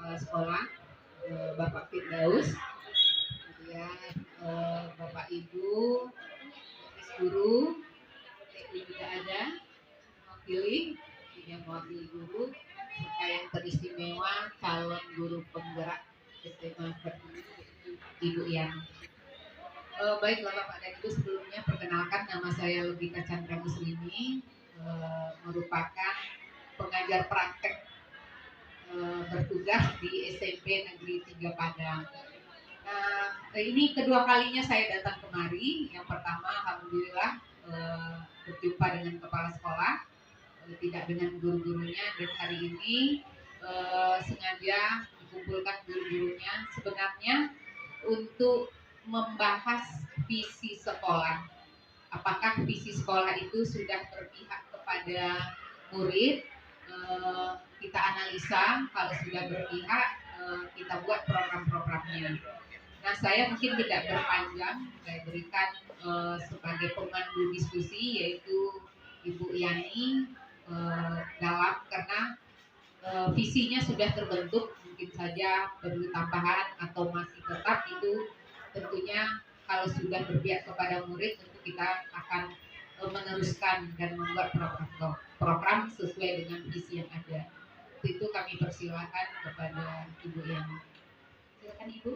kepala sekolah, Bapak Firdaus, kemudian Bapak Ibu, guru, juga ada mewakili guru, serta yang teristimewa calon guru penggerak SMA Pertiwi, Ibu Yang. Baiklah Bapak dan Ibu, sebelumnya perkenalkan, nama saya Logika Chandra Muslimi, merupakan pengajar praktek bertugas di SMP Negeri 3 Padang. Ini kedua kalinya saya datang kemari. Yang pertama, alhamdulillah berjumpa dengan kepala sekolah, tidak dengan guru-gurunya, dan hari ini sengaja dikumpulkan guru-gurunya sebenarnya untuk membahas visi sekolah. Apakah visi sekolah itu sudah berpihak kepada murid? Kita analisa, kalau sudah berpihak, kita buat program-programnya. Nah, saya mungkin tidak berpanjang, saya berikan sebagai pemandu diskusi, yaitu Ibu Yani, dalam karena visinya sudah terbentuk, mungkin saja perlu tambahan atau masih tetap, itu tentunya kalau sudah berpihak kepada murid, tentu kita akan meneruskan dan membuat program sesuai dengan visi yang ada. Itu kami persilakan kepada Ibu Yani. Silakan Ibu.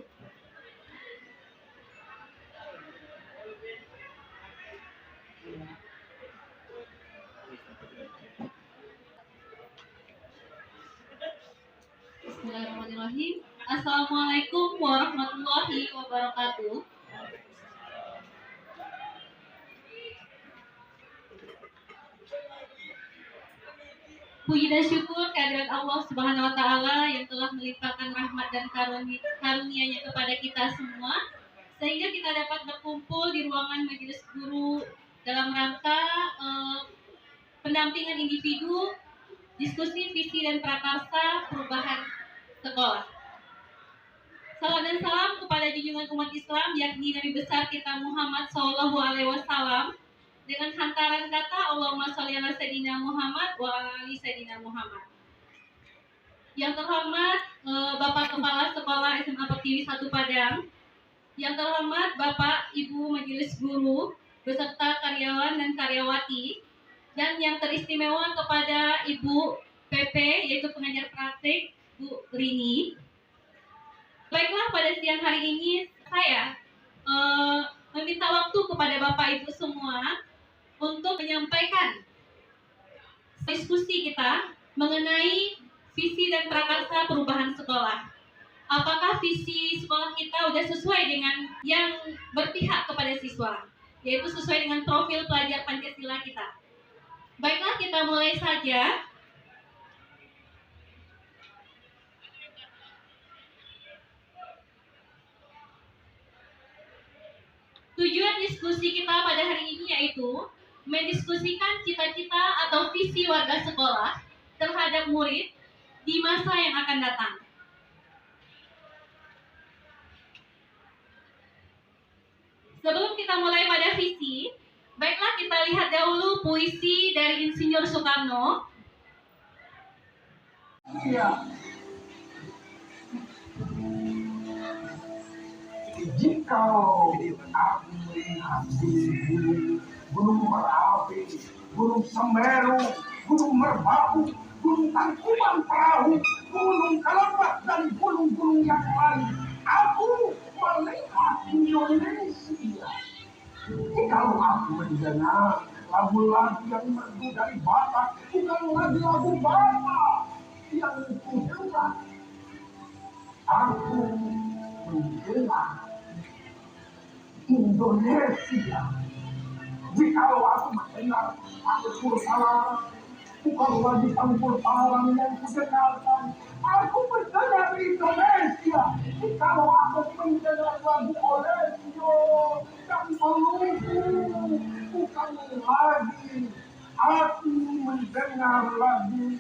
Bismillahirrahmanirrahim. Assalamualaikum warahmatullahi wabarakatuh. Puji dan syukur kehadirat Allah Subhanahu wa taala yang telah melimpahkan rahmat dan karunia-Nya kepada kita semua, sehingga kita dapat berkumpul di ruangan majelis guru dalam rangka pendampingan individu, diskusi visi dan prakarsa perubahan sekolah. Salam dan salam kepada junjungan umat Islam, yakni Nabi besar kita Muhammad SAW, dengan hantaran kata Allahumma sholli ala Sayyidina Muhammad wa ali Sayyidina Muhammad. Yang terhormat Bapak Kepala Sekolah SMA Pertiwi 1 Padang, yang terhormat Bapak Ibu Majelis Guru beserta karyawan dan karyawati, dan yang teristimewa kepada Ibu PP, yaitu pengajar praktik Bu Rini. Baiklah, pada siang hari ini saya meminta waktu kepada Bapak Ibu semua untuk menyampaikan diskusi kita mengenai visi dan prakarsa perubahan sekolah. Apakah visi sekolah kita sudah sesuai dengan yang berpihak kepada siswa, yaitu sesuai dengan profil pelajar Pancasila kita. Baiklah, kita mulai saja. Tujuan diskusi kita pada hari ini yaitu mendiskusikan cita-cita atau visi warga sekolah terhadap murid di masa yang akan datang. Sebelum kita mulai pada visi, baiklah kita lihat dahulu puisi dari Insinyur Soekarno. Jikalau aku melihat gunung Merapi, gunung Semeru, gunung Merbabu, gunung Tangkuban Perahu, gunung Kelembak, dan gunung-gunung yang lain, aku melihat Indonesia. Jikalau aku mendengar lagu-lagu yang merdu dari Batak, bukan lagi lagu Batak yang kudengar, aku mendengar Indonesia. Jikalau aku mendengar campur tangan, bukan lagi campur tangan yang kudengarkan, aku mendengar Indonesia. Jikalau aku mendengar lagu Olesio dan Maluku, bukan lagi aku mendengar lagu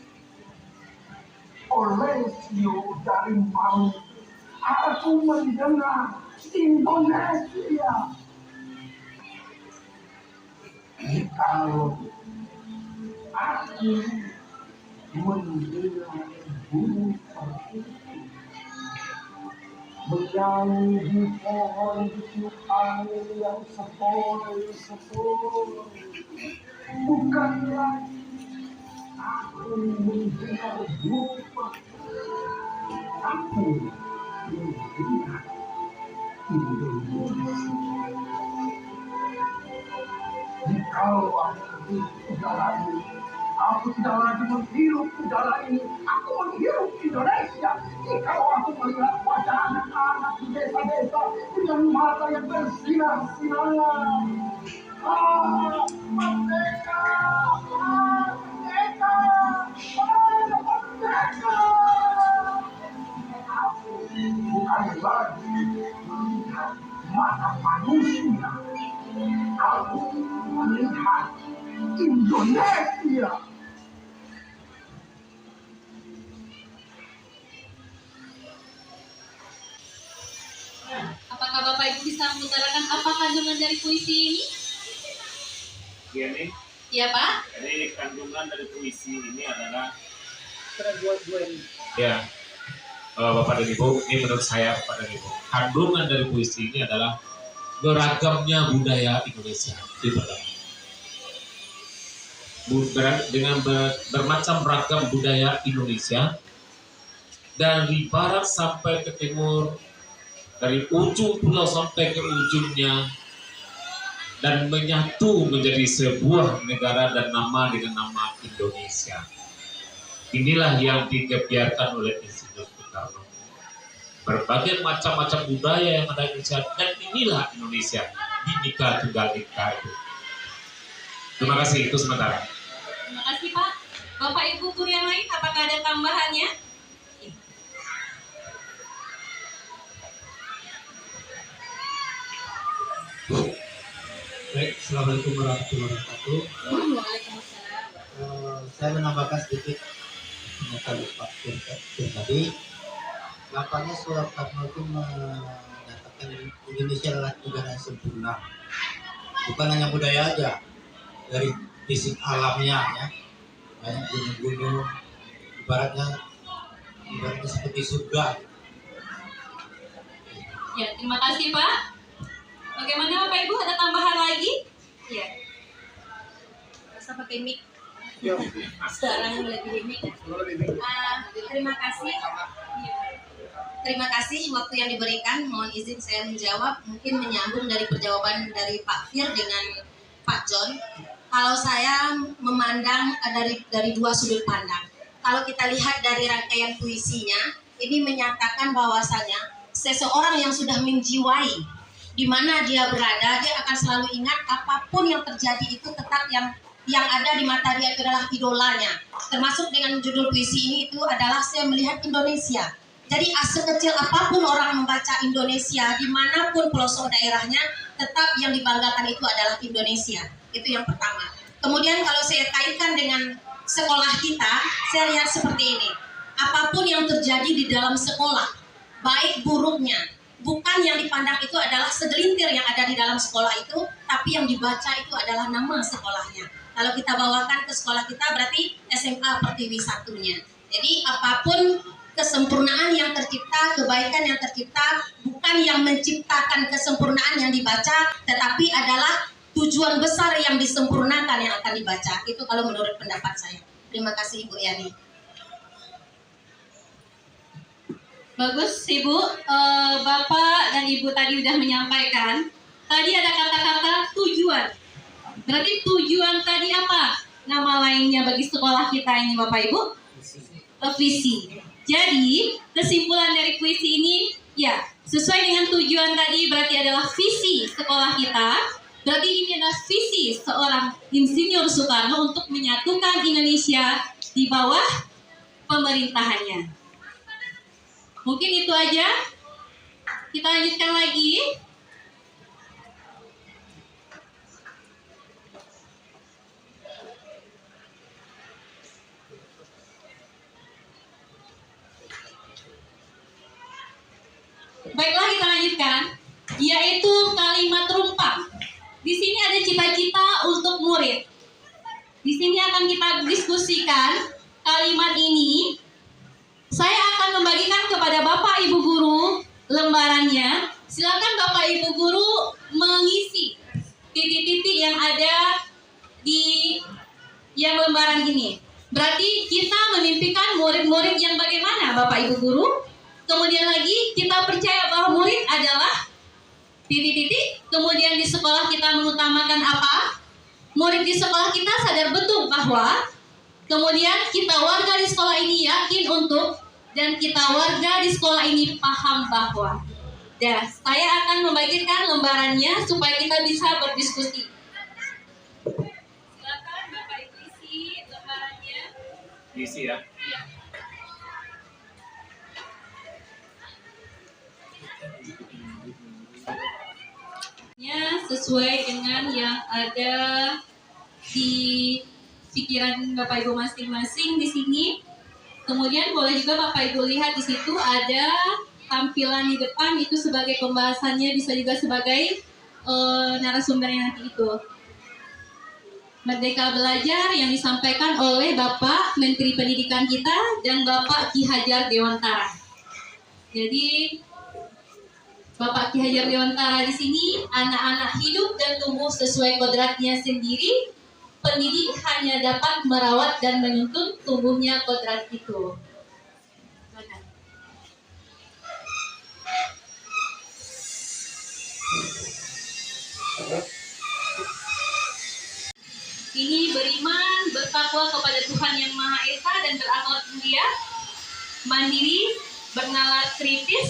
Olesio dari Maluku, aku mendengar Indonesia. Kalau aku mendengar burung bernyanyi di pohon tiup angin yang sepoi-sepoi. Bukanlah aku mendengar dupa, aku mendengar Indonesia. Jikalau aku menghirup udara ini, aku tidak lagi menghirup udara ini, aku menghirup Indonesia. Jikalau aku melihat wajah anak-anak di desa-desa dengan mata yang bersinar-sinar. Merdeka! Merdeka! Merdeka! Aku bukan lagi melihat mata manusia. Aku melihat Indonesia. Apakah Bapak Ibu bisa mengutarakan apa kandungan dari puisi ini? Iya nih. Iya Pak? Jadi kandungan dari puisi ini adalah Ya, Bapak dan Ibu, ini menurut saya Bapak dan Ibu, kandungan dari puisi ini adalah beragamnya budaya Indonesia di dalam. Dengan bermacam ragam budaya Indonesia, dari barat sampai ke timur, dari ujung pulau sampai ke ujungnya, dan menyatu menjadi sebuah negara dan nama dengan nama Indonesia. Inilah yang digebiarkan oleh Insinyur Soekarno. Berbagai macam-macam budaya yang ada di Indonesia, dan inilah Indonesia, Bhinneka Tunggal Ika itu. Terima kasih, itu sementara. Terima kasih Pak. Bapak Ibu guru yang lain, apakah ada tambahannya? Baik, Assalamualaikum warahmatullahi wabarakatuh. Saya menambahkan sedikit pernyataan Pak Firman tadi. Lapangnya Soekarno itu menyatakan Indonesia adalah negara yang sempurna. Bukan hanya budaya aja, dari fisik alamnya ya, banyak gunung-gunung, ibaratnya seperti surga. Ya, terima kasih Pak. Bagaimana Bapak Ibu, ada tambahan lagi? Ya. Rasa pakai mic. Sekarang lebih mic. Terima kasih. Terima kasih waktu yang diberikan. Mohon izin saya menjawab, mungkin menyambung dari perjawaban dari Pak Fir dengan Pak John. Kalau saya memandang dari dua sudut pandang. Kalau kita lihat dari rangkaian puisinya, ini menyatakan bahwasanya seseorang yang sudah menjiwai di mana dia berada, dia akan selalu ingat apapun yang terjadi itu tetap yang ada di mata dia itu adalah idolanya. Termasuk dengan judul puisi ini itu adalah saya melihat Indonesia. Jadi sekecil apapun orang membaca Indonesia, dimanapun pelosok daerahnya, tetap yang dibanggakan itu adalah Indonesia. Itu yang pertama. Kemudian kalau saya kaitkan dengan sekolah kita, saya lihat seperti ini. Apapun yang terjadi di dalam sekolah, baik buruknya, bukan yang dipandang itu adalah segelintir yang ada di dalam sekolah itu, tapi yang dibaca itu adalah nama sekolahnya. Kalau kita bawakan ke sekolah kita berarti SMA Pertiwi satunya. Jadi apapun kesempurnaan yang tercipta, kebaikan yang tercipta, bukan yang menciptakan kesempurnaan yang dibaca, tetapi adalah tujuan besar yang disempurnakan yang akan dibaca. Itu kalau menurut pendapat saya. Terima kasih Ibu Yani. Bagus Ibu, Bapak dan Ibu tadi sudah menyampaikan. Tadi ada kata-kata tujuan. Berarti tujuan tadi apa? Nama lainnya bagi sekolah kita ini Bapak Ibu? Visi. Jadi kesimpulan dari puisi ini ya sesuai dengan tujuan tadi, berarti adalah visi sekolah kita. Berarti ini adalah visi seorang Insinyur Soekarno untuk menyatukan Indonesia di bawah pemerintahannya. Mungkin itu aja. Kita lanjutkan lagi. Baiklah, kita lanjutkan. Yaitu kalimat rumpang. Di sini ada cita-cita untuk murid. Di sini akan kita diskusikan kalimat ini, saya akan membagikan kepada Bapak Ibu Guru lembarannya. Silakan Bapak Ibu Guru mengisi titik-titik yang ada di yang lembaran ini. Berarti kita memimpikan murid-murid yang bagaimana Bapak Ibu Guru? Kemudian lagi kita percaya bahwa murid adalah titik-titik. Kemudian di sekolah kita mengutamakan apa? Murid di sekolah kita sadar betul bahwa, kemudian kita warga di sekolah ini yakin untuk, dan kita warga di sekolah ini paham bahwa. Ya, saya akan membagikan lembarannya supaya kita bisa berdiskusi. Silakan Bapak Ibu isi lembarannya. Isi ya. Iya. Sesuai dengan yang ada di pikiran Bapak Ibu masing-masing di sini. Kemudian boleh juga Bapak Ibu lihat di situ ada tampilan di depan, itu sebagai pembahasannya, bisa juga sebagai narasumbernya nanti itu. Merdeka Belajar yang disampaikan oleh Bapak Menteri Pendidikan kita dan Bapak Ki Hajar Dewantara. Jadi Bapak Ki Hajar Dewantara di sini, anak-anak hidup dan tumbuh sesuai kodratnya sendiri. Pendidik hanya dapat merawat dan menuntun tumbuhnya kodrat itu. Ini beriman, bertakwa kepada Tuhan Yang Maha Esa dan berakhlak mulia, mandiri, bernalar kritis,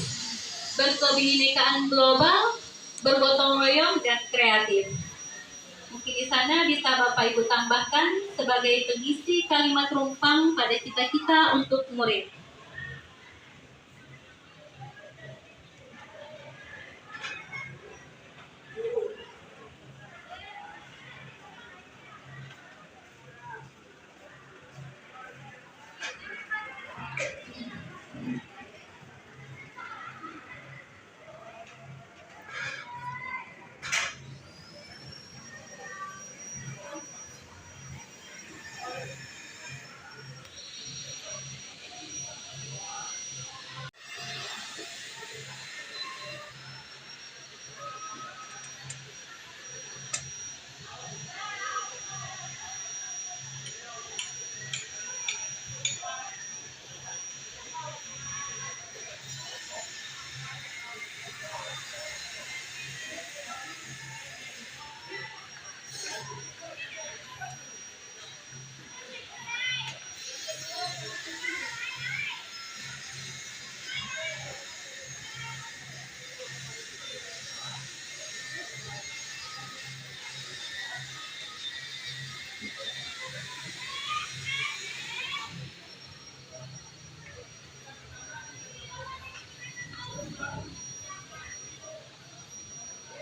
berkebinekaan global, bergotong royong, dan kreatif. Mungkin di sana bisa Bapak Ibu tambahkan sebagai pengisi kalimat rumpang pada cita-cita untuk murid.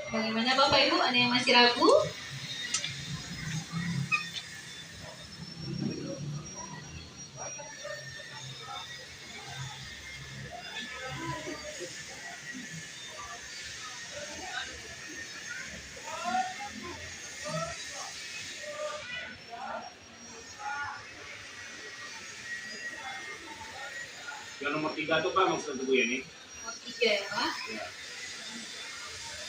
Bagaimana Bapak Ibu? Ada yang masih ragu? Yang nomor 3 tuh Pak maksud Bu Yeni? Nomor 3 ya Pak? Ya.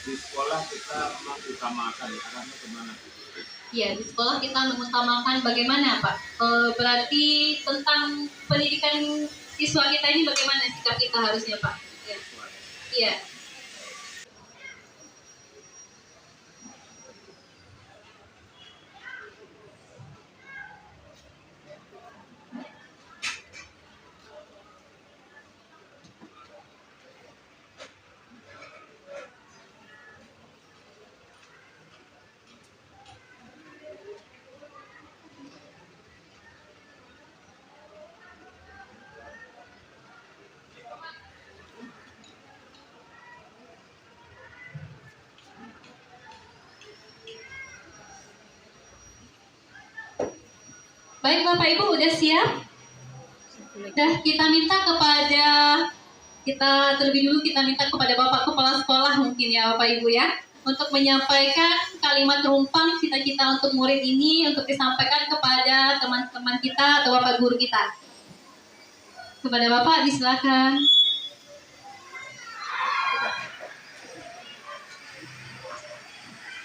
Di sekolah kita mengutamakan arahnya kemana? Iya, di sekolah kita mengutamakan bagaimana Pak? Berarti tentang pendidikan siswa kita ini bagaimana sikap kita harusnya Pak? Iya. Iya. Baik Bapak Ibu, udah siap? Udah, kita minta terlebih dulu kita minta kepada Bapak Kepala Sekolah mungkin ya Bapak Ibu ya, untuk menyampaikan kalimat rumpang cita-cita untuk murid ini untuk disampaikan kepada teman-teman kita atau Bapak Guru kita. Kepada Bapak disilakan.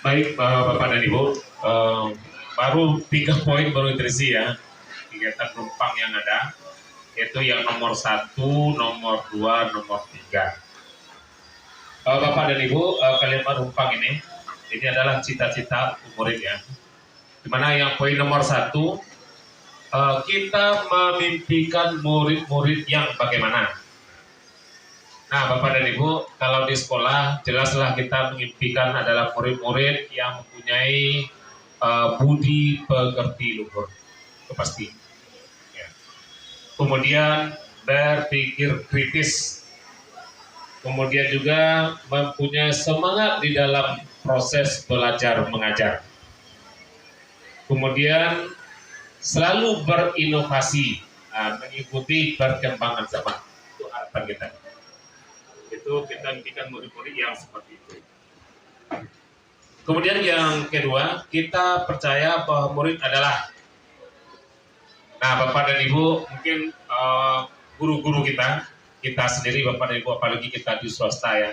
Baik, Bapak dan Ibu, baru 3 poin baru terisi ya, kegiatan penumpang yang ada, yaitu yang nomor 1, nomor 2, nomor 3. Bapak dan Ibu, kalian penumpang ini adalah cita-cita murid ya. Dimana yang poin nomor 1, kita memimpikan murid-murid yang bagaimana. Nah, Bapak dan Ibu, kalau di sekolah jelaslah kita mengimpikan adalah murid-murid yang mempunyai budi pekerti luhur, itu pasti. Ya. Kemudian berpikir kritis, kemudian juga mempunyai semangat di dalam proses belajar mengajar. Kemudian selalu berinovasi, mengikuti perkembangan zaman. Itu harapan kita. Itu kita impikan murid-murid yang seperti itu. Kemudian yang kedua, kita percaya bahwa murid adalah, nah Bapak dan Ibu, mungkin guru-guru kita sendiri Bapak dan Ibu, apalagi kita di swasta ya,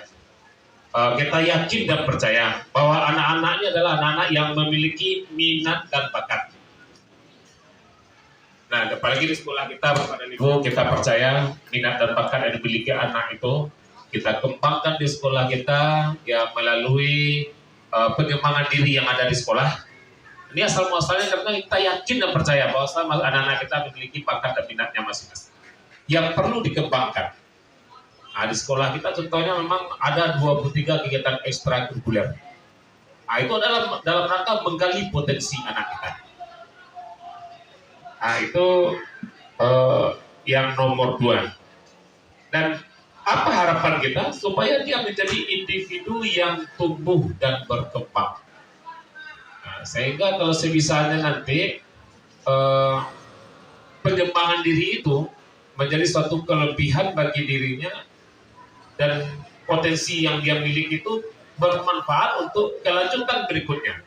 kita yakin dan percaya bahwa anak-anaknya adalah anak-anak yang memiliki minat dan bakat. Nah, apalagi di sekolah kita Bapak dan Ibu, kita percaya minat dan bakat yang dimiliki anak itu kita kembangkan di sekolah kita ya melalui pengembangan diri yang ada di sekolah. Ini asal muasalnya karena kita yakin dan percaya bahwa anak-anak kita memiliki bakat dan minatnya masing-masing yang perlu dikembangkan. Nah, di sekolah kita contohnya memang ada 23 kegiatan ekstrakurikuler. Nah, itu adalah dalam rangka menggali potensi anak kita. Nah, itu yang nomor 2. Dan apa harapan kita? Supaya dia menjadi individu yang tumbuh dan berkembang. Nah, sehingga kalau sebisanya nanti pengembangan diri itu menjadi suatu kelebihan bagi dirinya dan potensi yang dia miliki itu bermanfaat untuk kelanjutan berikutnya.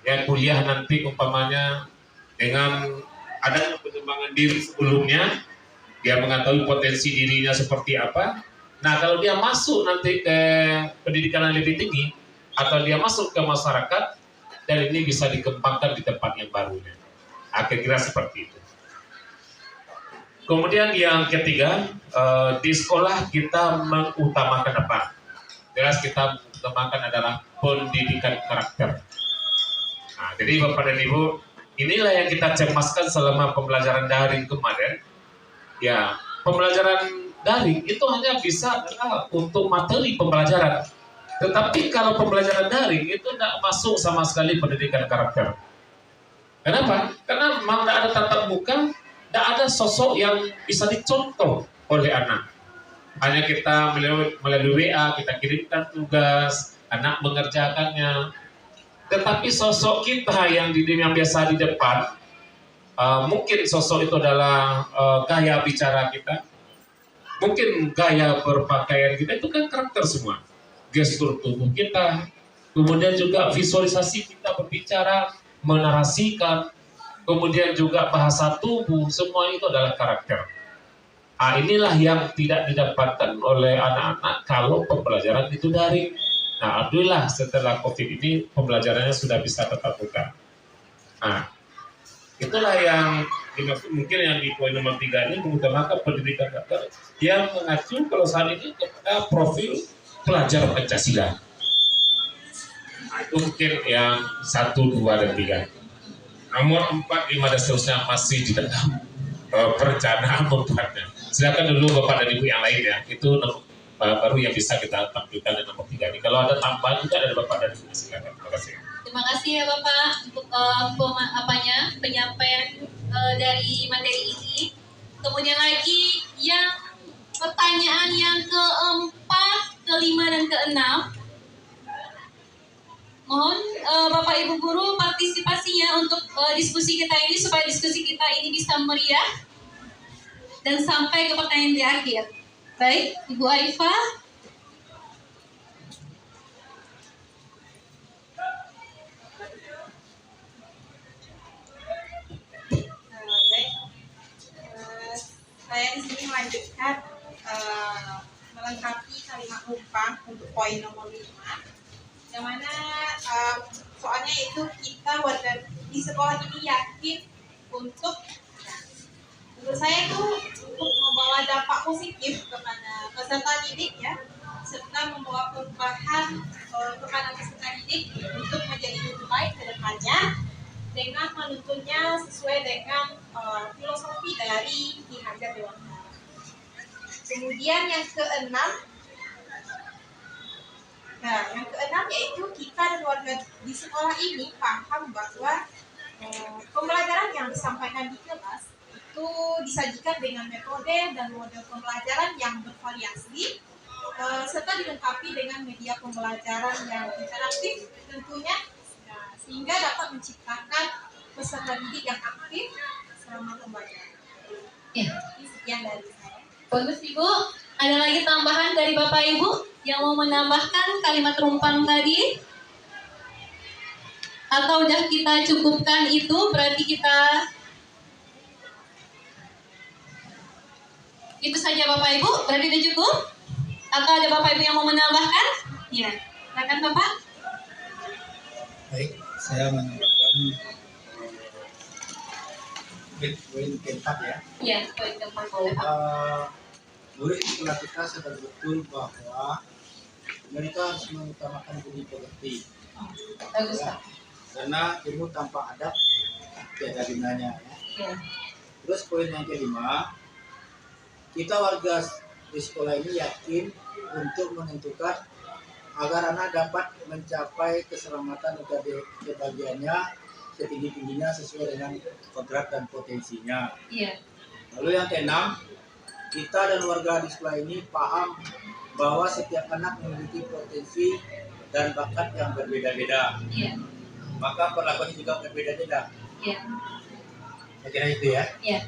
Ya, kuliah nanti umpamanya dengan adanya pengembangan diri sebelumnya, dia mengetahui potensi dirinya seperti apa. Nah, kalau dia masuk nanti ke pendidikan yang lebih tinggi atau dia masuk ke masyarakat, dan ini bisa dikembangkan di tempat yang barunya. Kira-kira seperti itu. Kemudian yang ketiga, di sekolah kita mengutamakan apa? Jelas kita mengutamakan adalah pendidikan karakter. Nah, jadi Bapak dan Ibu, inilah yang kita cemaskan selama pembelajaran daring kemarin. Ya, pembelajaran daring itu hanya bisa untuk materi pembelajaran. Tetapi kalau pembelajaran daring itu tidak masuk sama sekali pendidikan karakter. Kenapa? Karena memang tidak ada tatap muka, tidak ada sosok yang bisa dicontoh oleh anak. Hanya kita melalui WA, kita kirimkan tugas, anak mengerjakannya. Tetapi sosok kita yang biasa di depan, mungkin sosok itu adalah gaya bicara kita, mungkin gaya berpakaian kita, itu kan karakter semua. Gestur tubuh kita, kemudian juga visualisasi kita berbicara, menarasikan, kemudian juga bahasa tubuh, semua itu adalah karakter. Inilah yang tidak didapatkan oleh anak-anak kalau pembelajaran itu daring. Nah, alhamdulillah setelah COVID ini pembelajarannya sudah bisa tatap muka. Nah, itulah yang mungkin yang di poin nomor 3 ini mengutamakan pendidikan karakter yang mengacu kalau saat ini kepada profil pelajar Pancasila. Nah, itu mungkin yang 1, 2, dan 3. Nomor 4, 5, dan seterusnya masih di dalam perencanaan membuatnya. Silakan dulu Bapak dan Ibu yang lain ya. Itu baru yang bisa kita tampilkan di nomor 3 ini. Kalau ada tambahan juga dari Bapak dan Ibu, silakan. Terima kasih. Terima kasih ya Bapak untuk penyampaian dari materi ini. Kemudian lagi yang pertanyaan yang keempat, kelima, dan keenam. Mohon Bapak Ibu Guru partisipasinya untuk diskusi kita ini supaya diskusi kita ini bisa meriah dan sampai ke pertanyaan di akhir. Baik, Ibu Aifah. Saya di sini melanjutkan melengkapi kalimat rumpang untuk poin nomor 5, yang mana soalnya itu kita warga di sekolah ini yakin untuk menurut saya itu untuk membawa dampak positif kepada peserta didik ya, serta membawa perubahan kepada peserta didik untuk menjadi lebih baik ke depannya dengan menuntunnya sesuai dengan filosofi dari Ki Hajar Dewantara. Kemudian yang keenam, yaitu kita dan warga di sekolah ini paham bahwa pembelajaran yang disampaikan di kelas itu disajikan dengan metode dan model pembelajaran yang bervariasi, serta dilengkapi dengan media pembelajaran yang interaktif tentunya, sehingga dapat menciptakan peserta didik yang aktif selama pembelajaran. Ya. Sekian dari saya. Bagus Ibu. Ada lagi tambahan dari Bapak Ibu yang mau menambahkan kalimat rumpang tadi? Atau udah kita cukupkan itu, berarti kita itu saja Bapak Ibu, berarti udah cukup? Atau ada Bapak Ibu yang mau menambahkan? Ya, silakan Bapak. Baik, saya menambahkan poin keempat ya. Ya, poin keempat boleh Pak. Murid sekolah kita sadar betul bahwa mereka harus mengutamakan budi pekerti. Bagus Pak. Karena ilmu tanpa adab tiada gunanya. Ya. Terus poin yang kelima, kita warga di sekolah ini yakin untuk menentukan agar anak dapat mencapai keselamatan dan kebahagiaannya setinggi-tingginya sesuai dengan kodrat dan potensinya. Iya. Lalu yang keenam, kita dan warga di sekolah ini paham bahwa setiap anak memiliki potensi dan bakat yang berbeda-beda. Iya. Maka perlakuannya juga berbeda-beda. Iya. Saya kira itu ya. Iya.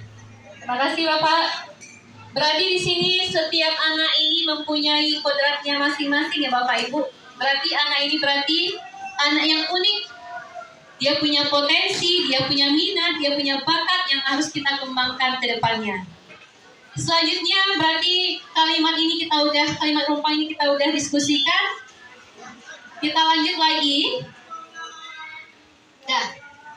Terima kasih Bapak. Berarti di sini setiap anak ini mempunyai kodratnya masing-masing ya Bapak Ibu. Berarti anak ini anak yang unik. Dia punya potensi, dia punya minat, dia punya bakat yang harus kita kembangkan ke depannya. Selanjutnya berarti kalimat rumpang ini kita udah diskusikan. Kita lanjut lagi. Nah,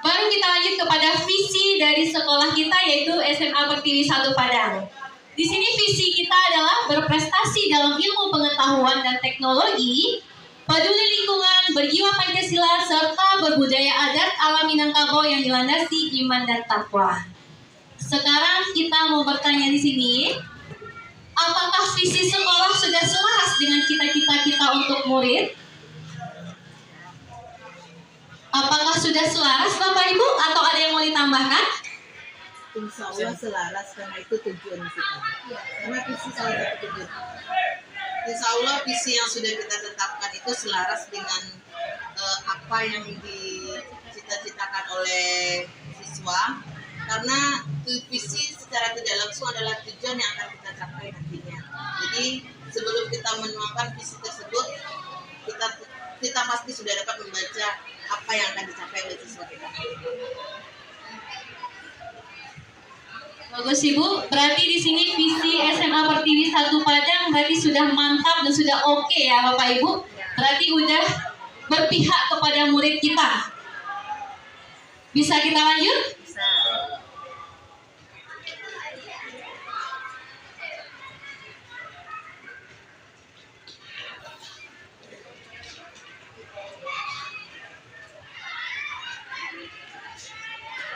baru kita lanjut kepada visi dari sekolah kita, yaitu SMA Pertiwi 1 Padang. Di sini visi kita adalah berprestasi dalam ilmu pengetahuan dan teknologi, peduli lingkungan, berjiwa Pancasila, serta berbudaya adat ala Minangkabau yang dilandasi iman dan takwa. Sekarang kita mau bertanya di sini, apakah visi sekolah sudah selaras dengan cita-cita kita untuk murid? Apakah sudah selaras Bapak Ibu atau ada yang mau ditambahkan? Insya Allah selaras karena itu tujuan kita. Karena visi salah satu tujuan. Insya Allah visi yang sudah kita tetapkan itu selaras dengan apa yang dicita-citakan oleh siswa. Karena visi secara tidak langsung adalah tujuan yang akan kita capai nantinya. Jadi sebelum kita menuangkan visi tersebut, kita pasti sudah dapat membaca apa yang akan dicapai oleh siswa kita. Bagus Ibu, berarti di sini visi SMA Pertiwi 1 Padang berarti sudah mantap dan sudah oke ya Bapak Ibu. Berarti udah berpihak kepada murid kita. Bisa kita lanjut? Bisa.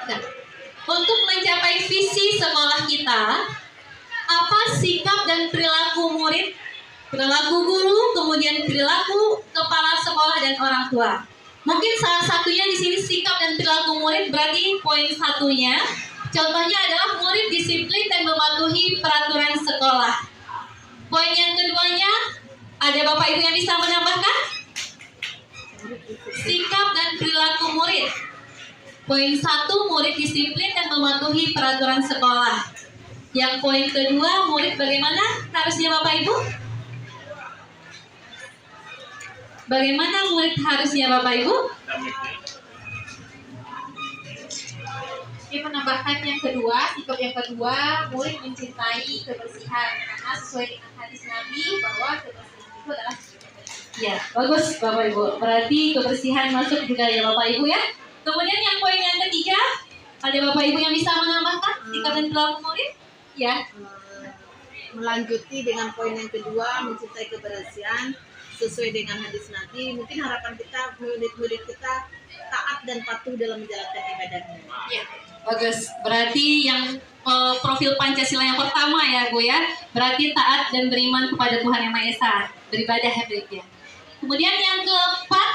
Nah, untuk mencapai visi sekolah kita, apa sikap dan perilaku murid, perilaku guru, kemudian perilaku kepala sekolah dan orang tua. Mungkin salah satunya di sini sikap dan perilaku murid, berarti poin satunya. Contohnya adalah murid disiplin dan mematuhi peraturan sekolah. Poin yang keduanya, ada Bapak Ibu yang bisa menambahkan? Sikap dan perilaku murid. Poin 1, murid disiplin dan mematuhi peraturan sekolah. Yang poin kedua, murid bagaimana harusnya Bapak Ibu? Bagaimana murid harusnya Bapak Ibu? Dia menambahkan yang kedua, sikap yang kedua, murid mencintai kebersihan karena sesuai dengan hadis Nabi bahwa kebersihan itu adalah ya, bagus Bapak Ibu. Berarti kebersihan masuk budaya Bapak Ibu ya. Kemudian yang poin yang ketiga, ada Bapak Ibu yang bisa menambahkan sikap dan perilaku murid? Ya. Melanjuti dengan poin yang kedua, mencintai kebersihan sesuai dengan hadis Nabi. Mungkin harapan kita, murid-murid kita taat dan patuh dalam menjalankan ibadahnya. Ya, bagus. Berarti yang profil Pancasila yang pertama ya, Bu ya. Berarti taat dan beriman kepada Tuhan Yang Maha Esa, beribadah ya. Kemudian yang keempat,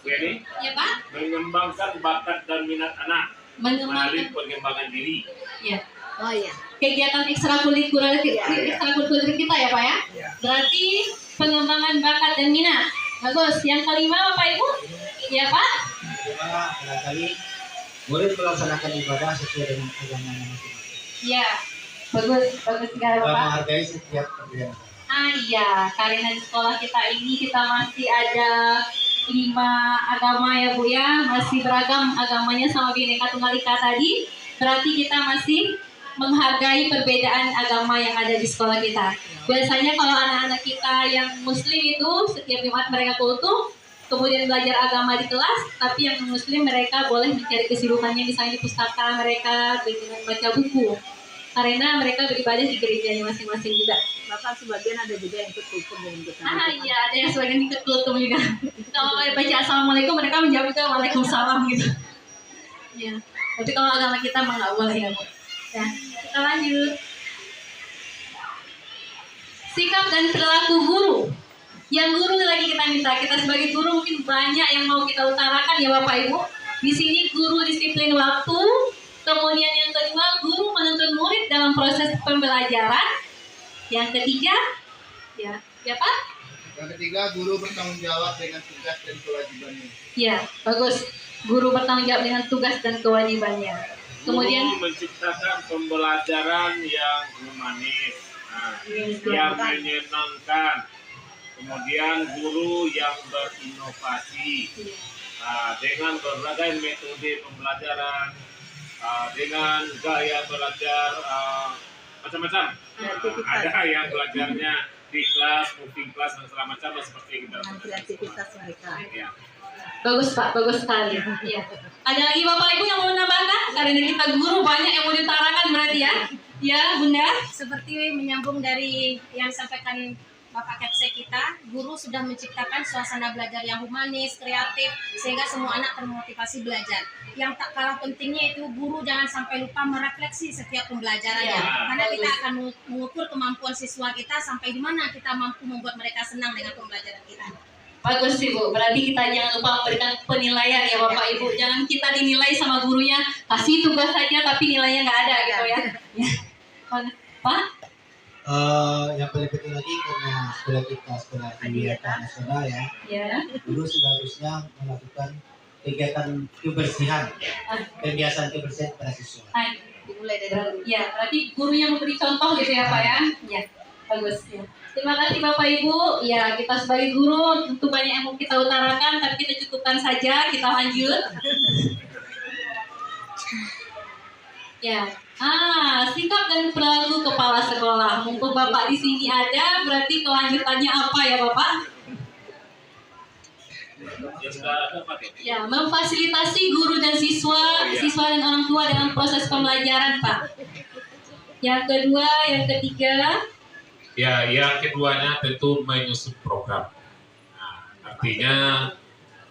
Jadi, ya Pak, mengembangkan bakat dan minat anak melalui pengembangan diri. Ya. Oh iya. Kegiatan ekstrakurikuler kita ya Pak ya. Berarti pengembangan bakat dan minat. Bagus. Yang kelima Bapak Ibu, ya Pak. Kedua, barangkali murid melaksanakan ibadah sesuai dengan agamanya masing-masing. Ya, bagus sekali Bapak. Menghargai setiap perbedaan. Iya, karena di sekolah kita ini kita masih ada 5 agama ya Bu ya, masih beragam agamanya sama Bhinneka Tunggal Ika tadi. Berarti kita masih menghargai perbedaan agama yang ada di sekolah kita. Biasanya kalau anak-anak kita yang muslim itu setiap Jumat mereka kultum, kemudian belajar agama di kelas, tapi yang muslim mereka boleh mencari kesibukannya misalnya di pustaka mereka dengan baca buku. Karena mereka beribadah di gerejanya masing-masing juga. Bahkan sebagian ada juga yang ikut kultum dengan kita. Iya, ada yang sebagian ikut kultum juga. Kalau baca assalamualaikum mereka menjawab juga waalaikumsalam gitu. Ya, tapi kalau agama kita mah nggak boleh ya Bu. Ya, kita lanjut. Sikap dan perilaku guru. Yang guru lagi kita minta, kita sebagai guru mungkin banyak yang mau kita utarakan ya Bapak Ibu. Di sini guru disiplin waktu. Kemudian yang kedua, guru menuntun murid dalam proses pembelajaran. Yang ketiga, ya Pak? Yang ketiga, guru bertanggung jawab dengan tugas dan kewajibannya. Ya, bagus. Guru bertanggung jawab dengan tugas dan kewajibannya. Kemudian Guru menciptakan pembelajaran yang humanis, yang menyenangkan. Kemudian guru yang berinovasi dengan berbagai metode pembelajaran, dengan gaya belajar macam-macam. Ada yang belajarnya di kelas, moving class dan segala macam seperti yang kita lakukan. Kreativitas mereka. Ya. bagus Pak, bagus sekali. Ya. Ada lagi Bapak Ibu yang mau menambahkan? Karena kita guru banyak yang mau ditarakan berarti ya. Ya Bunda. Seperti menyambung dari yang disampaikan Bapak Kepse kita, guru sudah menciptakan suasana belajar yang humanis, kreatif, sehingga semua anak termotivasi belajar. Yang tak kalah pentingnya itu guru jangan sampai lupa merefleksi setiap pembelajarannya. Karena kita akan mengukur kemampuan siswa kita sampai di mana kita mampu membuat mereka senang dengan pembelajaran kita. Bagus sih Bu, berarti kita jangan lupa memberikan penilaian ya Bapak Ibu. Jangan kita dinilai sama gurunya, kasih tugas saja tapi nilainya nggak ada gitu ya. Pak? Yang paling penting lagi karena sekolah kita sekolah kegiatan nasional ya, guru seharusnya melakukan kegiatan kebersihan, kebiasaan kebersihan pada siswa. Dimulai dari ya, berarti guru yang memberi contoh gitu ya Pak ya. Ya, bagus ya. Terima kasih Bapak Ibu. Ya, kita sebagai guru tentu banyak yang mau kita utarakan, tapi kita cukupkan saja. Kita lanjut. Ya, sikap dan perilaku kepala sekolah. Mumpung Bapak di sini ada, berarti kelanjutannya apa ya Bapak? Ya, memfasilitasi guru dan siswa dan orang tua dalam proses pembelajaran Pak. Yang kedua, yang ketiga. Ya, yang keduanya tentu menyusun program. Nah, artinya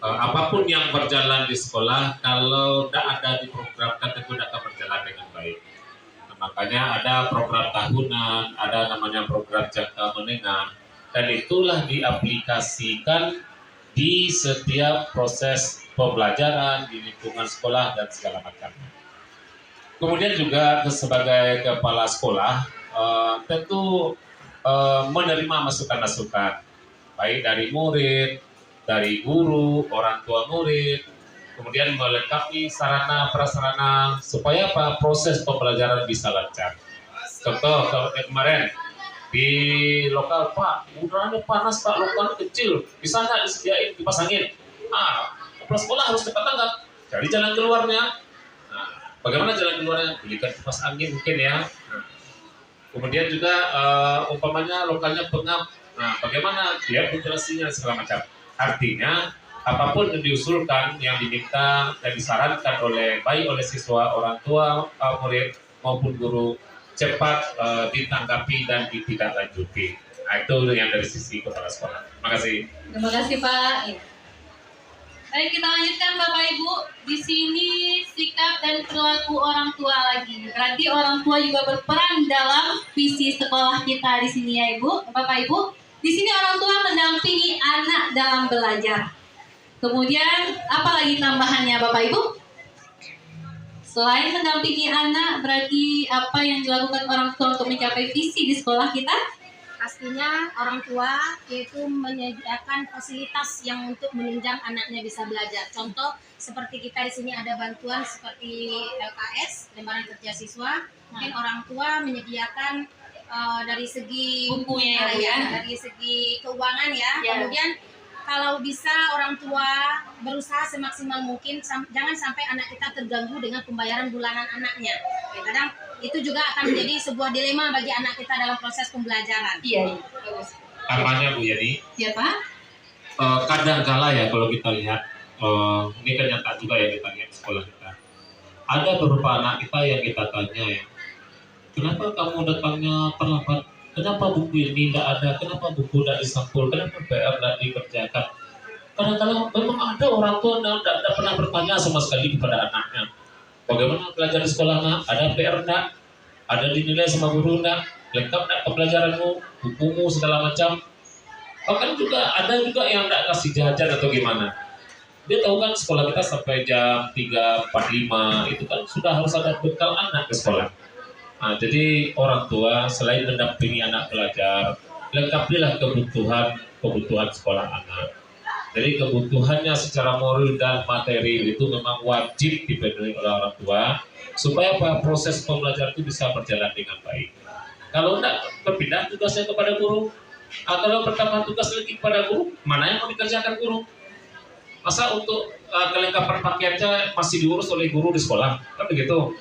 apapun yang berjalan di sekolah, kalau tidak ada diprogramkan tentu tidak akan berjalan dengan baik. Nah, makanya ada program tahunan, ada namanya program jangka menengah, dan itulah diaplikasikan di setiap proses pembelajaran di lingkungan sekolah dan segala macam. Kemudian juga sebagai kepala sekolah tentu menerima masukan-masukan baik dari murid, dari guru, orang tua murid, kemudian melengkapi sarana prasarana supaya apa proses pembelajaran bisa lancar. Contoh kalau kemarin di lokal Pak, udaranya panas Pak, lokal kecil, bisa nggak disediain kipas angin? Kepala sekolah harus cepat tanggap, cari jalan keluarnya. Nah, Bagaimana jalan keluarnya? Belikan kipas angin mungkin ya. Nah, kemudian juga umpamanya lokalnya pengap. Nah, bagaimana dia ventilasinya segala macam. Artinya apapun yang diusulkan, yang diminta dan disarankan baik oleh siswa, orang tua, murid maupun guru cepat ditanggapi dan ditindaklanjuti. Nah, itu yang dari sisi kepala sekolah. Terima kasih. Terima kasih Pak. Ya. Baik, kita lanjutkan Bapak Ibu. Di sini sikap dan perilaku orang tua lagi. Berarti orang tua juga berperan dalam visi sekolah kita di sini ya Ibu, Bapak Ibu. Di sini orang tua mendampingi anak dalam belajar. Kemudian apa lagi tambahannya Bapak Ibu? Selain mendampingi anak, berarti apa yang dilakukan orang tua untuk mencapai visi di sekolah kita? Pastinya orang tua yaitu menyediakan fasilitas yang untuk menunjang anaknya bisa belajar. Contoh seperti kita di sini ada bantuan seperti LKS, lembaran kerja siswa. Mungkin orang tua menyediakan dari segi bukunya dari segi keuangan ya. Kemudian kalau bisa orang tua berusaha semaksimal mungkin jangan sampai anak kita terganggu dengan pembayaran bulanan anaknya. Kadang itu juga akan menjadi sebuah dilema bagi anak kita dalam proses pembelajaran. Iya. Armanya Bu Yani. Iya Pak. Kadang-kala ya kalau kita lihat, ini kan nyata juga ya kita lihat di sekolah kita. Ada beberapa anak kita yang kita tanya ya, kenapa kamu datangnya terlambat? Kenapa buku ini tidak ada? Kenapa buku tidak disampul? Kenapa PR tidak dikerjakan? Kadang-kadang memang ada orang tua yang tidak pernah bertanya sama sekali kepada anaknya. Bagaimana belajar di sekolah nak? Ada PR enggak? Ada dinilai sama guru enggak? Lengkap enggak pembelajaranmu? Bukumu segala macam? Bahkan juga ada juga yang enggak kasih jajan atau gimana. Dia tahu kan sekolah kita sampai jam 3.45 itu kan sudah harus ada bekal anak ke sekolah. Nah, jadi orang tua selain mendampingi anak belajar, lengkapilah kebutuhan sekolah anak. Jadi kebutuhannya secara moral dan materi itu memang wajib dipenuhi oleh orang tua supaya proses pembelajaran itu bisa berjalan dengan baik. Kalau tidak, berpindah tugasnya kepada guru. Kalau bertambah tugas lagi kepada guru, mana yang mau dikerjakan guru? Masa untuk kelengkapan pakaiannya masih diurus oleh guru di sekolah? Kan begitu.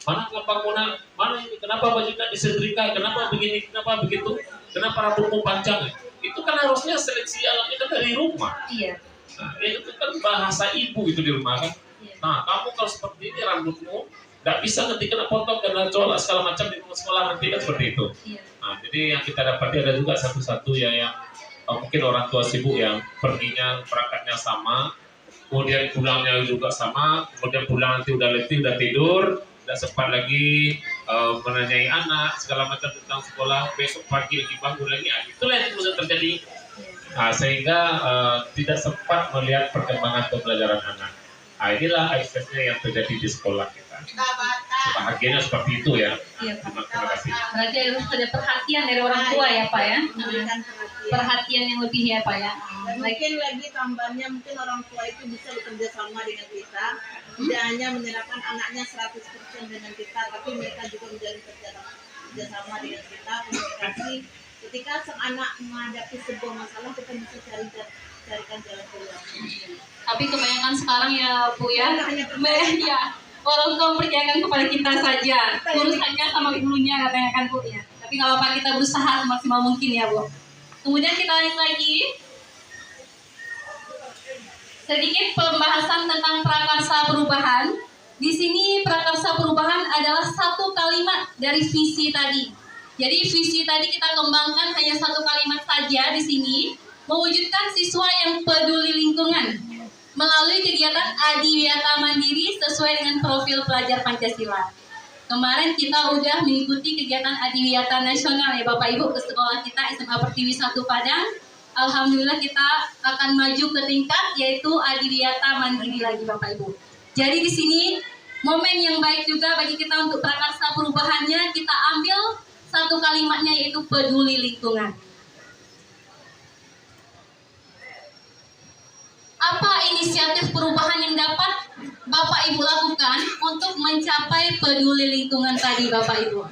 Mana bangunan, mana ini, kenapa bajunya disetrika, kenapa begini, kenapa begitu, kenapa rambutmu panjang? Itu kan harusnya seleksi alatnya kan dari rumah. Iya. Nah, itu kan bahasa ibu itu di rumah kan. Iya. Nah, kamu kalau seperti ini rambutmu nggak bisa nanti kena potong, kena colak segala macam di sekolah nanti kan seperti itu. Iya. Nah, jadi yang kita dapati ada juga satu-satu ya yang mungkin orang tua sibuk yang perginya berangkatnya sama, kemudian pulangnya juga sama, kemudian pulang nanti udah letih, udah tidur, tidak sempat lagi menanyai anak segala macam tentang sekolah, besok pagi lagi bangun lagi, itulah yang kemudian terjadi. Sehingga tidak sempat melihat perkembangan pembelajaran anak. Inilah eksesnya yang terjadi di sekolah kita. Bahagianya seperti itu ya. Iya, Pak. Terima kasih. Berarti harus ada perhatian dari orang tua ya Pak ya. Perhatian yang lebih ya Pak ya. Dan mungkin lagi tambahannya mungkin orang tua itu bisa bekerja sama dengan kita, tidak hanya menyerahkan anaknya 100% dengan kita, tapi mereka juga menjalin kerja sama dengan kita, komunikasi. Ketika sang anak menghadapi sebuah masalah, kita bisa carikan jalan keluar. Tapi kebanyakan sekarang ya Bu ya, ya orang tua mempercayakan kepada kita saja, urusannya sama gurunya katanya kan Bu ya. Tapi nggak apa-apa, kita berusaha semaksimal mungkin ya Bu. Kemudian kita lanjut lagi. Sedikit pembahasan tentang prakarsa perubahan. Di sini prakarsa perubahan adalah satu kalimat dari visi tadi. Jadi visi tadi kita kembangkan hanya satu kalimat saja di sini, mewujudkan siswa yang peduli lingkungan melalui kegiatan Adiwiyata Mandiri sesuai dengan profil pelajar Pancasila. Kemarin kita udah mengikuti kegiatan Adiwiyata Nasional ya Bapak Ibu ke sekolah kita SMA Pertiwi 1 Padang. Alhamdulillah kita akan maju ke tingkat yaitu Adiwiyata Mandiri lagi Bapak Ibu. Jadi di sini momen yang baik juga bagi kita untuk prakarsa perubahannya, kita ambil satu kalimatnya yaitu peduli lingkungan. Apa inisiatif perubahan yang dapat Bapak Ibu lakukan untuk mencapai peduli lingkungan tadi Bapak Ibu?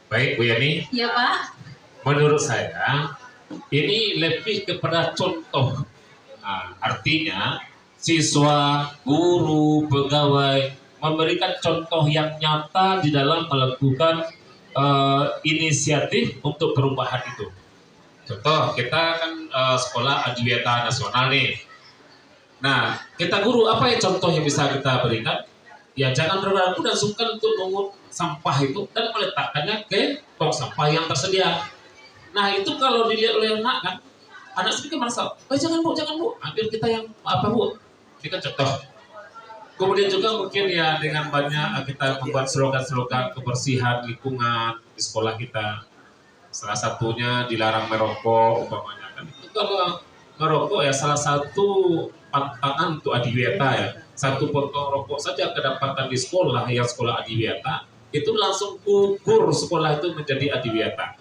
Baik Bu Yani. Ya Pak. Menurut saya ini lebih kepada contoh. Artinya siswa, guru, pegawai memberikan contoh yang nyata di dalam melakukan inisiatif untuk perubahan itu. Contoh, kita kan sekolah adiwiyata nasional nih. Nah, kita guru apa ya contoh yang bisa kita berikan? Ya jangan ragu dan sungkan untuk mengut sampah itu dan meletakkannya ke tong sampah yang tersedia. Nah itu kalau dilihat oleh anak kan, anak sedikit merasa, jangan bu, ambil kita yang apa bu? Ini kan contoh. Kemudian juga mungkin ya dengan banyak kita membuat slogan-slogan kebersihan lingkungan di sekolah kita. Salah satunya dilarang merokok umpamanya kan. Itu kalau merokok ya salah satu pantangan untuk adiwiyata ya. Satu potong rokok saja kedapatan di sekolah yang sekolah adiwiyata itu langsung gugur sekolah itu menjadi adiwiyata.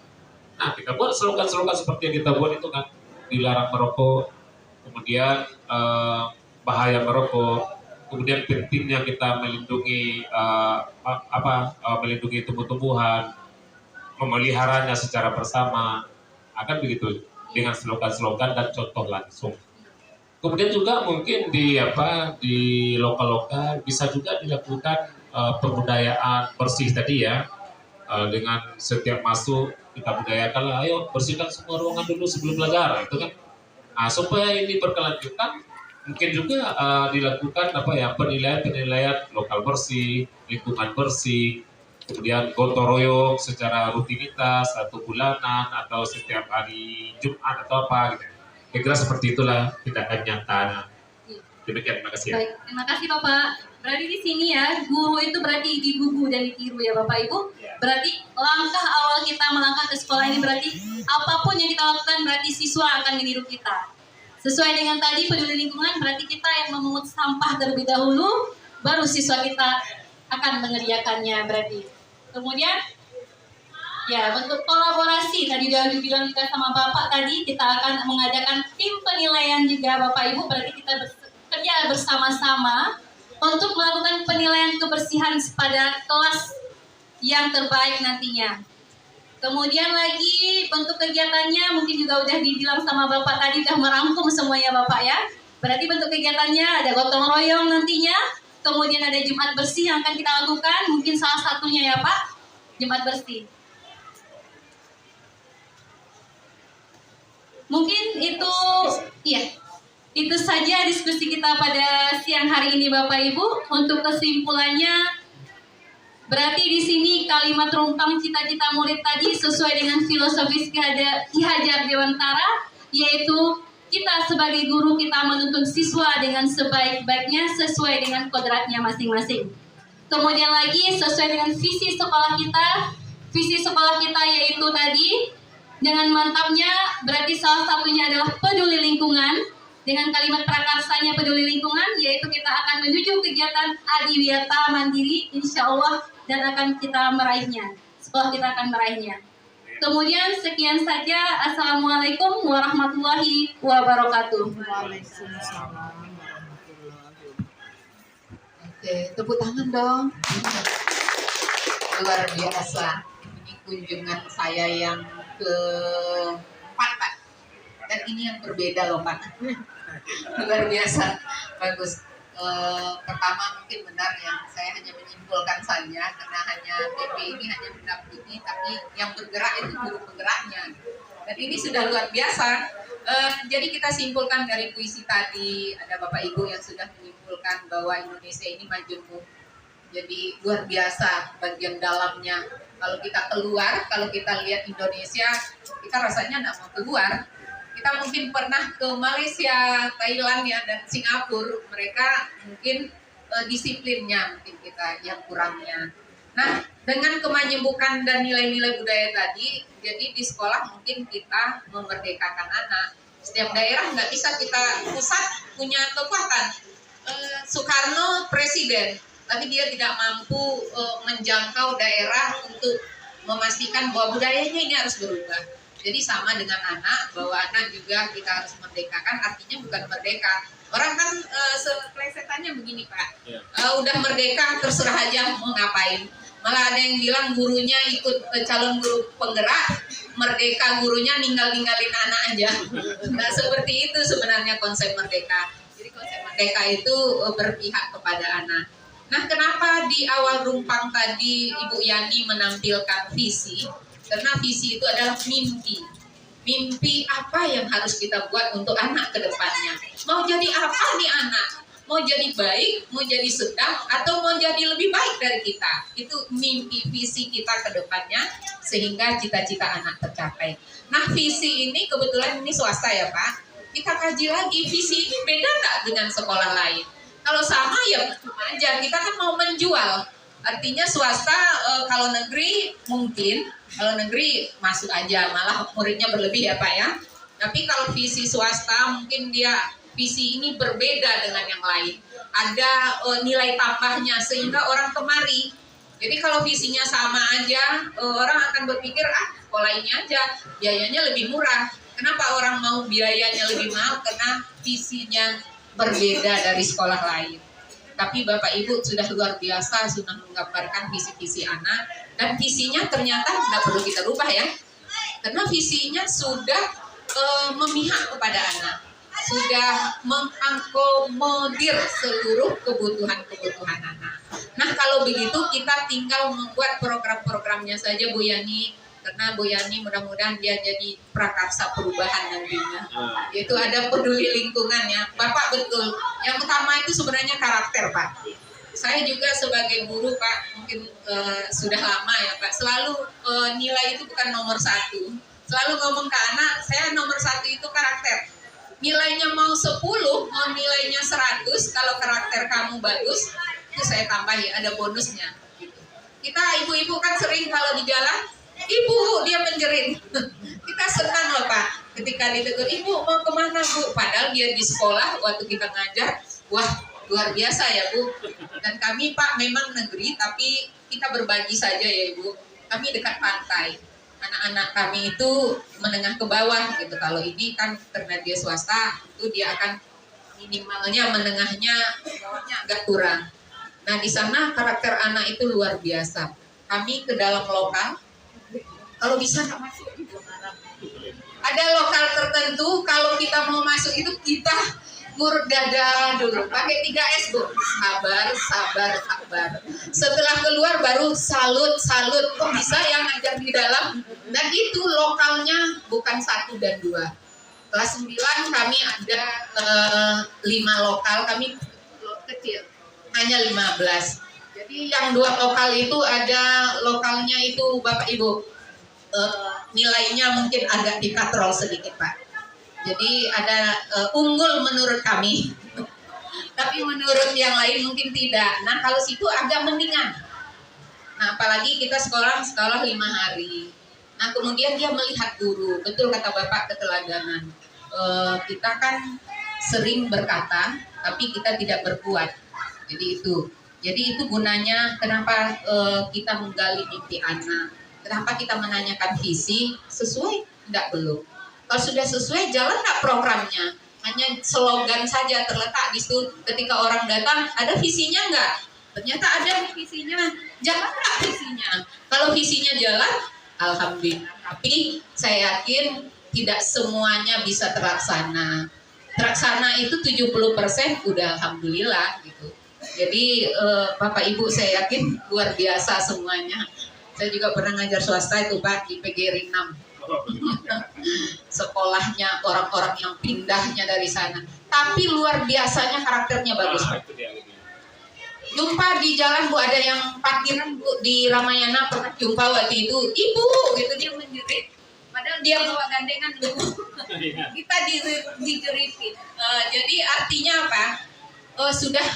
Nah kita buat slogan-slogan seperti yang kita buat itu kan, dilarang merokok, kemudian bahaya merokok, kemudian pentingnya kita melindungi melindungi tumbuh-tumbuhan, memeliharanya secara bersama, akan begitu dengan slogan-slogan dan contoh langsung. Kemudian juga mungkin di lokal-lokal bisa juga dilakukan pembudayaan bersih tadi ya, dengan setiap masuk kita budayakan, ayo bersihkan semua ruangan dulu sebelum belajar, itu kan. Nah, supaya ini berkelanjutan, mungkin juga dilakukan penilaian lokal bersih, lingkungan bersih, kemudian gotong royong secara rutinitas atau bulanan atau setiap hari Jumat atau apa gitu. Kira-kira seperti itulah tindakan nyata. Demikian, terima kasih. Baik, terima kasih Bapak. Berarti di sini ya, guru itu berarti digugu dan ditiru ya Bapak Ibu. Berarti langkah awal kita melangkah ke sekolah ini berarti apapun yang kita lakukan berarti siswa akan meniru kita. Sesuai dengan tadi peduli lingkungan berarti kita yang memungut sampah terlebih dahulu, baru siswa kita akan mengerjakannya berarti. Kemudian ya bentuk kolaborasi tadi udah dibilang juga sama Bapak tadi, kita akan mengadakan tim penilaian juga Bapak Ibu, berarti kita bekerja bersama-sama untuk melakukan penilaian kebersihan pada kelas yang terbaik nantinya. Kemudian lagi bentuk kegiatannya mungkin juga udah dibilang sama Bapak tadi, udah merangkum semuanya Bapak ya. Berarti bentuk kegiatannya ada gotong royong nantinya, kemudian ada Jumat bersih yang akan kita lakukan, mungkin salah satunya ya Pak, Jumat bersih. Mungkin itu saja diskusi kita pada siang hari ini Bapak Ibu. Untuk kesimpulannya, berarti di sini kalimat rumpang cita-cita murid tadi sesuai dengan filosofis Ki Hajar Dewantara, yaitu kita sebagai guru kita menuntun siswa dengan sebaik-baiknya sesuai dengan kodratnya masing-masing. Kemudian lagi sesuai dengan visi sekolah kita yaitu tadi dengan mantapnya berarti salah satunya adalah peduli lingkungan. Dengan kalimat prakarsanya peduli lingkungan, yaitu kita akan menuju kegiatan adiwiyata mandiri insya Allah dan akan kita meraihnya. Sekolah kita akan meraihnya. Kemudian sekian saja. Assalamualaikum warahmatullahi wabarakatuh. Waalaikumsalam. Oke, tepuk tangan dong. Luar biasa. Ini kunjungan saya yang keempat, Pak. Dan ini yang berbeda loh, Pak. Luar biasa. Bagus. Pertama mungkin benar ya, saya hanya menyimpulkan saja karena hanya PP ini hanya mendampingi, tapi yang bergerak itu guru penggeraknya. Dan ini sudah luar biasa. Jadi kita simpulkan dari puisi tadi, ada Bapak Ibu yang sudah menyimpulkan bahwa Indonesia ini majemuk. Jadi luar biasa bagian dalamnya. Kalau kita keluar, kalau kita lihat Indonesia, kita rasanya nggak mau keluar. Kita mungkin pernah ke Malaysia, Thailand ya, dan Singapura. Mereka mungkin disiplinnya mungkin kita yang kurangnya. Nah, dengan kemanjemukan dan nilai-nilai budaya tadi, jadi di sekolah mungkin kita memerdekakan anak. Setiap daerah nggak bisa kita pusat punya kekuatan. Soekarno presiden, tapi dia tidak mampu menjangkau daerah untuk memastikan bahwa budayanya ini harus berubah. Jadi sama dengan anak, bahwa anak juga kita harus merdekakan, artinya bukan merdeka. Orang kan seplesetannya begini Pak, udah merdeka terserah aja mau ngapain. Malah ada yang bilang gurunya ikut calon guru penggerak, merdeka gurunya ninggalin anak aja. Nah seperti itu sebenarnya konsep merdeka. Jadi konsep merdeka itu berpihak kepada anak. Nah, kenapa di awal rumpang tadi Ibu Yani menampilkan visi? Karena visi itu adalah mimpi. Mimpi apa yang harus kita buat untuk anak ke depannya? Mau jadi apa nih anak? Mau jadi baik, mau jadi sedang, atau mau jadi lebih baik dari kita? Itu mimpi visi kita ke depannya, sehingga cita-cita anak tercapai. Nah, visi ini kebetulan ini swasta ya Pak. Kita kaji lagi, visi ini beda nggak dengan sekolah lain? Kalau sama ya cuma aja, kita kan mau menjual. Artinya swasta kalau negeri mungkin, kalau negeri masuk aja, malah muridnya berlebih ya Pak ya. Tapi kalau visi swasta mungkin dia visi ini berbeda dengan yang lain. Ada nilai tambahnya sehingga orang kemari. Jadi kalau visinya sama aja, orang akan berpikir sekolah ini aja, biayanya lebih murah. Kenapa orang mau biayanya lebih mahal? Karena visinya berbeda dari sekolah lain. Tapi Bapak Ibu sudah luar biasa, sudah menggambarkan visi-visi anak, dan visinya ternyata tidak perlu kita rubah ya, karena visinya sudah memihak kepada anak, sudah mengakomodir seluruh kebutuhan anak. Nah, kalau begitu kita tinggal membuat program-programnya saja Bu Yani, karena Bu Yani mudah-mudahan dia jadi prakarsa perubahan nantinya. Itu ada peduli lingkungannya. Bapak betul. Yang utama itu sebenarnya karakter Pak. Saya juga sebagai guru Pak, mungkin sudah lama ya Pak, selalu nilai itu bukan nomor satu. Selalu ngomong ke anak, saya nomor satu itu karakter. Nilainya mau 10, mau nilainya 100, kalau karakter kamu bagus, itu saya tambahi, ada bonusnya. Gitu. Kita ibu-ibu kan sering kalau di jalan, ibu dia menjerit. Kita senang loh Pak ketika ditegur, ibu mau kemana Bu? Padahal dia di sekolah waktu kita ngajar, wah luar biasa ya Bu. Dan kami Pak memang negeri, tapi kita berbagi saja ya Ibu. Kami dekat pantai, anak-anak kami itu menengah ke bawah gitu. Kalau ini kan karena dia swasta, itu dia akan minimalnya menengahnya, bawahnya agak kurang. Nah di sana karakter anak itu luar biasa. Kami ke dalam lokal, kalau bisa nggak masuk. Ada lokal tertentu, kalau kita mau masuk itu kita ngurut dada dulu, pakai 3S Bu. Sabar. Setelah keluar baru salut. Kok bisa yang ngajar di dalam? Dan itu lokalnya bukan 1 dan 2. Kelas 9 kami ada 5 lokal, kami kecil, hanya 15. Jadi yang 2 lokal itu ada lokalnya itu Bapak Ibu. Nilainya mungkin agak dikatrol sedikit Pak. Jadi ada unggul menurut kami, tapi menurut yang lain mungkin tidak. Nah kalau situ agak mendingan. Nah apalagi kita sekolah 5 hari. Nah kemudian dia melihat guru, betul kata Bapak keteladanan. Kita kan sering berkata, tapi kita tidak berbuat. Jadi itu gunanya kenapa kita menggali mimpi anak. Kenapa kita menanyakan visi, sesuai enggak belum? Kalau sudah sesuai, jalan enggak programnya? Hanya slogan saja terletak di situ. Ketika orang datang, ada visinya enggak? Ternyata ada visinya. Jalan enggak visinya? Kalau visinya jalan, alhamdulillah. Tapi saya yakin tidak semuanya bisa terlaksana. Terlaksana itu 70% udah alhamdulillah gitu. Jadi Bapak Ibu saya yakin luar biasa semuanya. Saya juga pernah ngajar swasta itu Pak di PGRI 6. Sekolahnya orang-orang yang pindahnya dari sana. Tapi luar biasanya karakternya bagus Pak. Jumpa di jalan Bu, ada yang parkiran Bu di Ramayana, pernah jumpa waktu itu. Ibu gitu dia menjerit. Padahal dia bawa gandengan Bu. Kita dijeritin. Jadi artinya apa? Sudah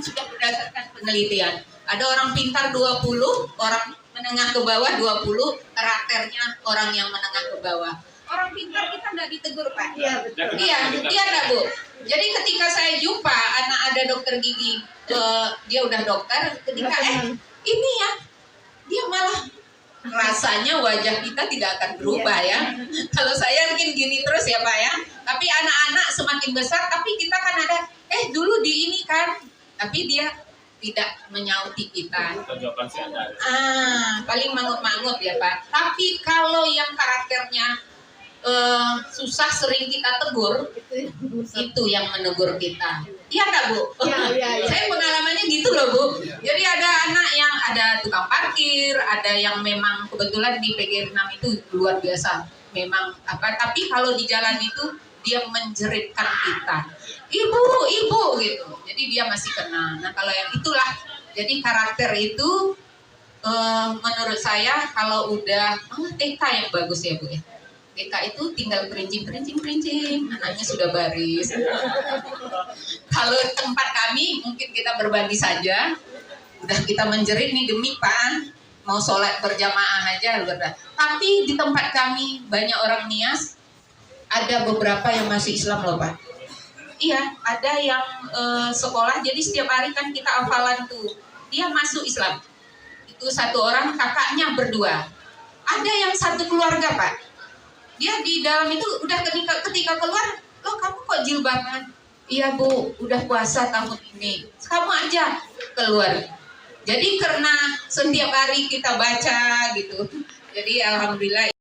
berdasarkan penelitian. Ada orang pintar 20, orang menengah ke bawah 20, karakternya orang yang menengah ke bawah. Orang pintar kita nggak ditegur Pak. Iya nggak Bu. Jadi ketika saya jumpa anak ada dokter gigi, dia udah dokter, ketika ini ya, dia malah rasanya wajah kita tidak akan berubah ya. Kalau saya mungkin gini terus ya Pak ya. Tapi anak-anak semakin besar, tapi kita kan ada, dulu di ini kan, tapi dia tidak menyauti kita. Paling mangut-mangut ya Pak. Tapi kalau yang karakternya susah sering kita tegur, itu yang menegur kita. Iya nggak Bu? Iya. Saya pengalamannya gitu loh Bu. Jadi ada anak yang ada tukang parkir, ada yang memang kebetulan di PGRI 6 itu luar biasa. Memang tapi kalau di jalan itu dia menjeritkan kita. Ibu gitu. Jadi dia masih kena. Nah kalau yang itulah, jadi karakter itu menurut saya kalau udah TK yang bagus ya Bu ya. TK itu tinggal kerincing, anaknya sudah baris. Kalau tempat kami mungkin kita berbagi saja. Udah kita menjerit nih demi Pak, mau sholat berjamaah aja udah. Tapi di tempat kami banyak orang Nias, ada beberapa yang masih Islam loh Pak. Iya, ada yang sekolah, jadi setiap hari kan kita hafalan tuh. Dia masuk Islam. Itu satu orang, kakaknya berdua. Ada yang satu keluarga Pak. Dia di dalam itu udah ketika keluar, loh kamu kok jilbaban? Iya Bu, udah puasa tahun ini. Kamu aja keluar. Jadi karena setiap hari kita baca gitu. Jadi alhamdulillah